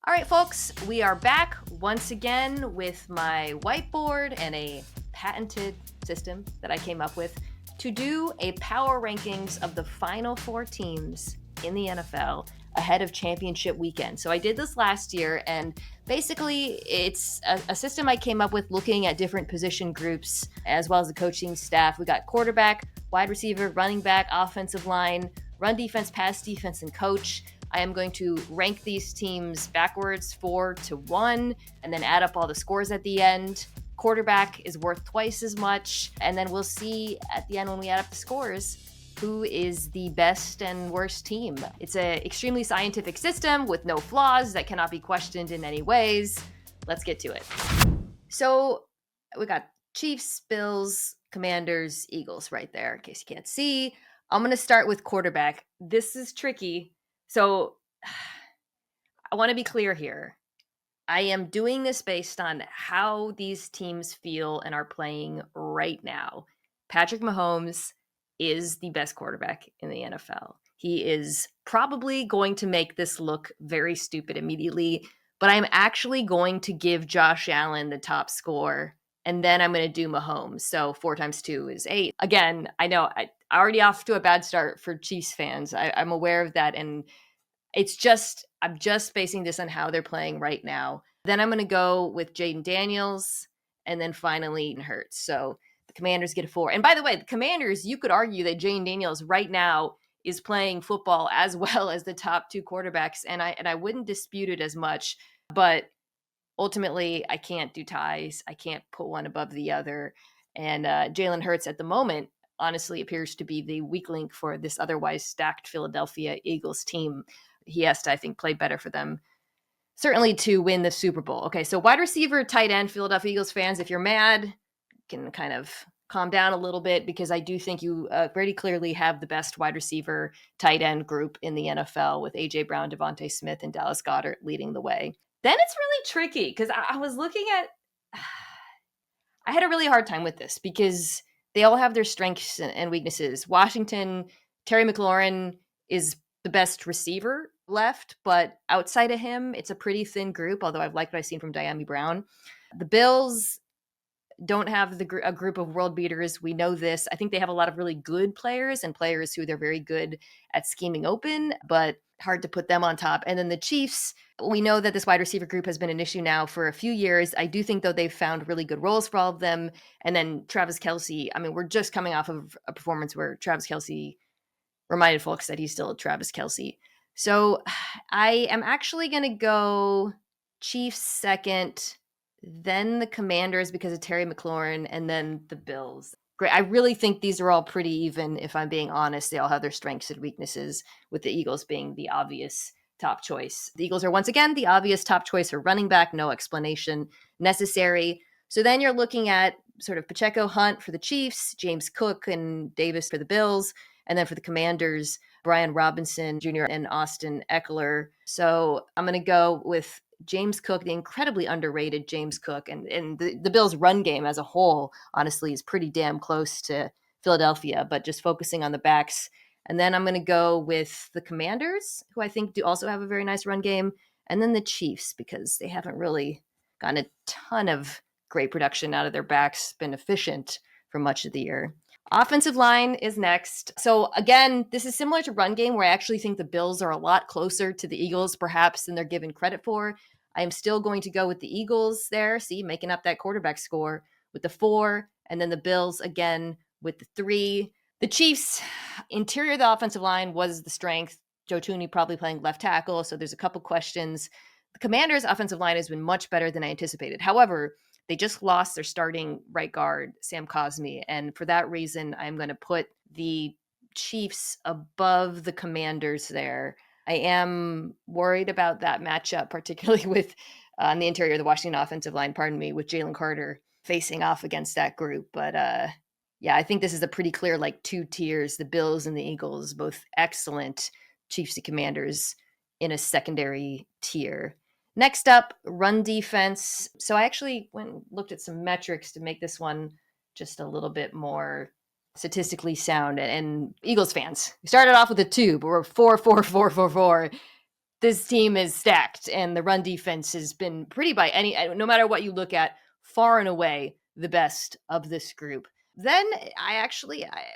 All right, folks, we are back once again with my whiteboard and a patented system that I came up with to do a power rankings of the final four teams in the NFL ahead of championship weekend. So I did this last year, and basically it's a system I came up with looking at different position groups as well as the coaching staff. We got quarterback, wide receiver, running back, offensive line, run defense, pass defense, and coach. I am going to rank these teams backwards 4-1 and then add up all the scores at the end. Quarterback is worth twice as much. And then we'll see at the end when we add up the scores who is the best and worst team. It's an extremely scientific system with no flaws that cannot be questioned in any ways. Let's get to it. So we got Chiefs, Bills, Commanders, Eagles right there in case you can't see. I'm going to start with quarterback. This is tricky. So I want to be clear here. I am doing this based on how these teams feel and are playing right now. Patrick Mahomes is the best quarterback in the NFL. He is probably going to make this look very stupid immediately, but I'm actually going to give Josh Allen the top score, and then I'm going to do Mahomes. So 4 times 2 is 8. Again, I know I already off to a bad start for Chiefs fans. I'm aware of that, and I'm just basing this on how they're playing right now. Then I'm going to go with Jaden Daniels, and then finally Hurts. So the Commanders get a 4. And by the way, the Commanders, you could argue that Jaden Daniels right now is playing football as well as the top 2 quarterbacks, and I wouldn't dispute it as much, but ultimately I can't do ties. I can't put one above the other. And Jalen Hurts at the moment honestly appears to be the weak link for this otherwise stacked Philadelphia Eagles team. He has to, I think, play better for them, certainly to win the Super Bowl. Okay, so wide receiver, tight end, Philadelphia Eagles fans, if you're mad, you can kind of calm down a little bit because I do think you pretty clearly have the best wide receiver, tight end group in the NFL with A.J. Brown, Devontae Smith, and Dallas Goedert leading the way. Then it's really tricky because I was looking at I had a really hard time with this because they all have their strengths and weaknesses. Washington, Terry McLaurin is the best receiver left, but outside of him, it's a pretty thin group, although I've liked what I've seen from Diami Brown. The Bills don't have a group of world beaters. We know this. I think they have a lot of really good players and players who they're very good at scheming open, but hard to put them on top. And then the Chiefs, we know that this wide receiver group has been an issue now for a few years. I do think, though, they've found really good roles for all of them. And then Travis Kelce, I mean, we're just coming off of a performance where Travis Kelce reminded folks that he's still Travis Kelce. So I am actually going to go Chiefs second, then the Commanders because of Terry McLaurin, and then the Bills. Great. I really think these are all pretty even, if I'm being honest. They all have their strengths and weaknesses, with the Eagles being the obvious top choice. The Eagles are once again the obvious top choice for running back, no explanation necessary. So then you're looking at sort of Pacheco, Hunt for the Chiefs, James Cook and Davis for the Bills, and then for the Commanders, Brian Robinson Jr. and Austin Eckler. So I'm going to go with James Cook, the incredibly underrated James Cook, and the Bills' run game as a whole, honestly, is pretty damn close to Philadelphia, but just focusing on the backs. And then I'm going to go with the Commanders, who I think do also have a very nice run game, and then the Chiefs, because they haven't really gotten a ton of great production out of their backs, been efficient for much of the year. Offensive line is next. So again, this is similar to run game where I actually think the Bills are a lot closer to the Eagles perhaps than they're given credit for. I am still going to go with the Eagles there. See, making up that quarterback score with the 4, and then the Bills again with the 3. The Chiefs, interior of the offensive line was the strength. Joe Thuney probably playing left tackle, so there's a couple questions. The Commanders' offensive line has been much better than I anticipated. However, they just lost their starting right guard, Sam Cosmi, and for that reason, I'm going to put the Chiefs above the Commanders there. I am worried about that matchup, particularly with on the interior of the Washington offensive line, with Jalen Carter facing off against that group. But yeah, I think this is a pretty clear, 2 tiers, the Bills and the Eagles, both excellent. Chiefs and Commanders in a secondary tier. Next up, run defense. So I actually went and looked at some metrics to make this one just a little bit more statistically sound. And Eagles fans, we started off with a 2, but we're 4, 4, 4, 4, 4. this team is stacked, and the run defense has been pretty no matter what you look at, far and away the best of this group. Then I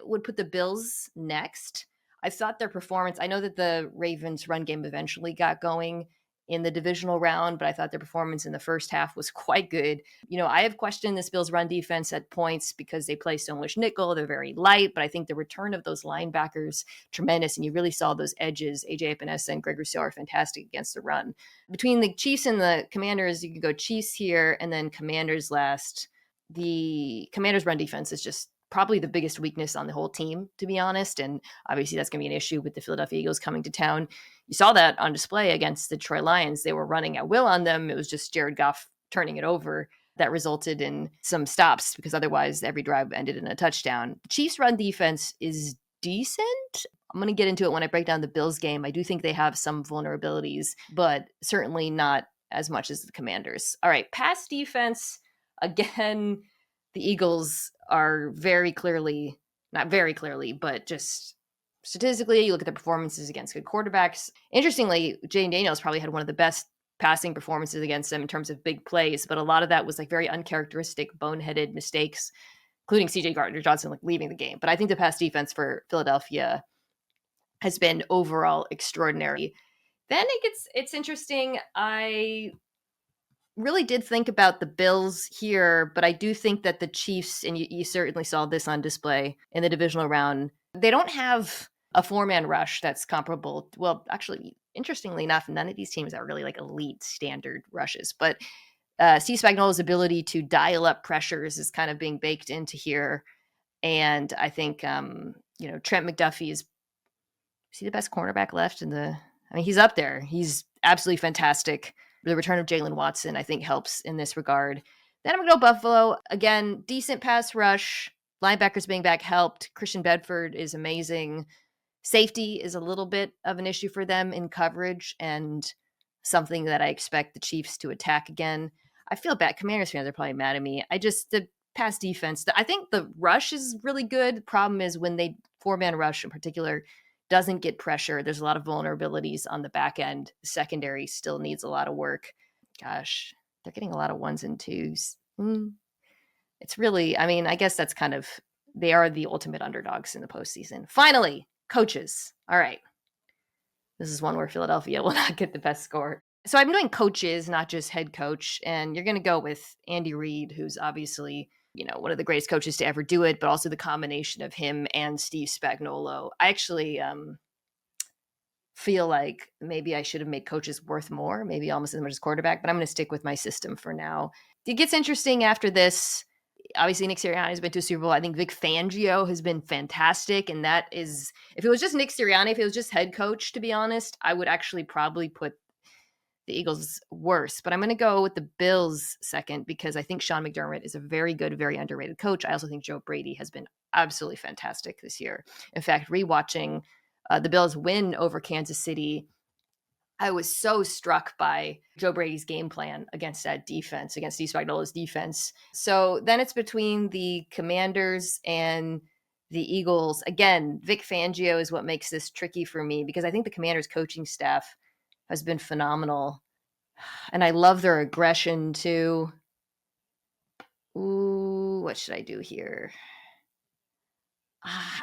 would put the Bills next. I thought their performance, I know that the Ravens run game eventually got going in the divisional round, but I thought their performance in the first half was quite good. I have questioned this Bills run defense at points because they play so much nickel. They're very light, but I think the return of those linebackers, tremendous. And you really saw those edges. AJ Epinesa and Greg Rousseau are fantastic against the run. Between the Chiefs and the Commanders, you could go Chiefs here and then Commanders last. The Commanders run defense is just probably the biggest weakness on the whole team, to be honest. And obviously that's going to be an issue with the Philadelphia Eagles coming to town. You saw that on display against the Detroit Lions. They were running at will on them. It was just Jared Goff turning it over that resulted in some stops, because otherwise every drive ended in a touchdown. The Chiefs run defense is decent. I'm going to get into it when I break down the Bills game. I do think they have some vulnerabilities, but certainly not as much as the Commanders. All right, pass defense. Again, the Eagles are not very clearly, but just statistically, you look at the performances against good quarterbacks. Interestingly, Jayden Daniels probably had one of the best passing performances against them in terms of big plays, but a lot of that was like very uncharacteristic, boneheaded mistakes, including CJ Gardner-Johnson leaving the game. But I think the pass defense for Philadelphia has been overall extraordinary. Then it's interesting. I really did think about the Bills here, but I do think that the Chiefs, and you certainly saw this on display in the divisional round, they don't have a four-man rush that's comparable. Well, actually, interestingly enough, none of these teams are really like elite standard rushes, but Steve Spagnuolo's ability to dial up pressures is kind of being baked into here. And I think, Trent McDuffie is he the best cornerback left he's up there. He's absolutely fantastic. The return of Jalen Watson, I think, helps in this regard. Then I'm going to go Buffalo. Again, decent pass rush. Linebackers being back helped. Christian Bedford is amazing. Safety is a little bit of an issue for them in coverage, and something that I expect the Chiefs to attack again. I feel bad. Commanders fans are probably mad at me. The pass defense, I think the rush is really good. Problem is when they four-man rush in particular doesn't get pressure. There's a lot of vulnerabilities on the back end. The secondary still needs a lot of work. Gosh, they're getting a lot of ones and twos. It's really, I guess that's they are the ultimate underdogs in the postseason. Finally, coaches. All right. This is one where Philadelphia will not get the best score. So I'm doing coaches, not just head coach. And you're going to go with Andy Reid, who's obviously one of the greatest coaches to ever do it, but also the combination of him and Steve Spagnuolo. I actually feel like maybe I should have made coaches worth more, maybe almost as much as quarterback, but I'm going to stick with my system for now. It gets interesting after this. Obviously, Nick Sirianni has been to a Super Bowl. I think Vic Fangio has been fantastic. And that is, if it was just Nick Sirianni, if it was just head coach, to be honest, I would actually probably put the Eagles worse, but I'm going to go with the Bills second because I think Sean McDermott is a very good, very underrated coach. I also think Joe Brady has been absolutely fantastic this year. In fact, rewatching the Bills win over Kansas City, I was so struck by Joe Brady's game plan against that defense, against Steve Spagnuolo's defense. So then it's between the Commanders and the Eagles. Again, Vic Fangio is what makes this tricky for me because I think the Commanders coaching staff has been phenomenal. And I love their aggression too. Ooh, what should I do here?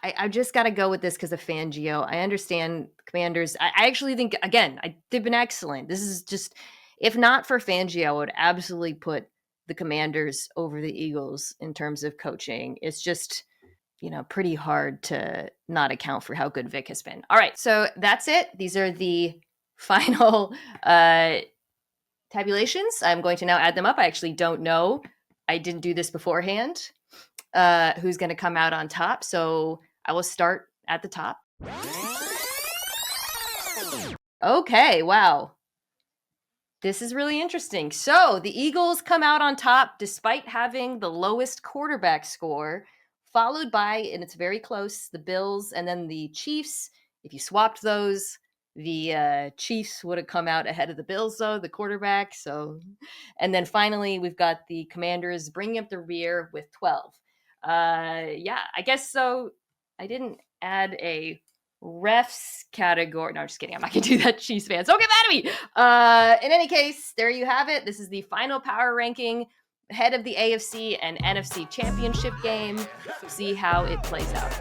I just got to go with this because of Fangio. I understand Commanders. I actually think, again, they've been excellent. This is just, if not for Fangio, I would absolutely put the Commanders over the Eagles in terms of coaching. It's just, pretty hard to not account for how good Vic has been. All right, so that's it. These are the final tabulations. I'm going to now add them up. I actually don't know. I didn't do this beforehand. Who's going to come out on top. So I will start at the top. Okay, wow. This is really interesting. So the Eagles come out on top despite having the lowest quarterback score, followed by, and it's very close, the Bills and then the Chiefs. If you swapped those, the Chiefs would have come out ahead of the Bills, though, the quarterback. So, and then finally, we've got the Commanders bringing up the rear with 12. I guess so. I didn't add a refs category. No, I'm just kidding. I'm not going to do that, Chiefs fans. Don't get mad at me. In any case, there you have it. This is the final power ranking ahead of the AFC and NFC Championship game. See how it plays out.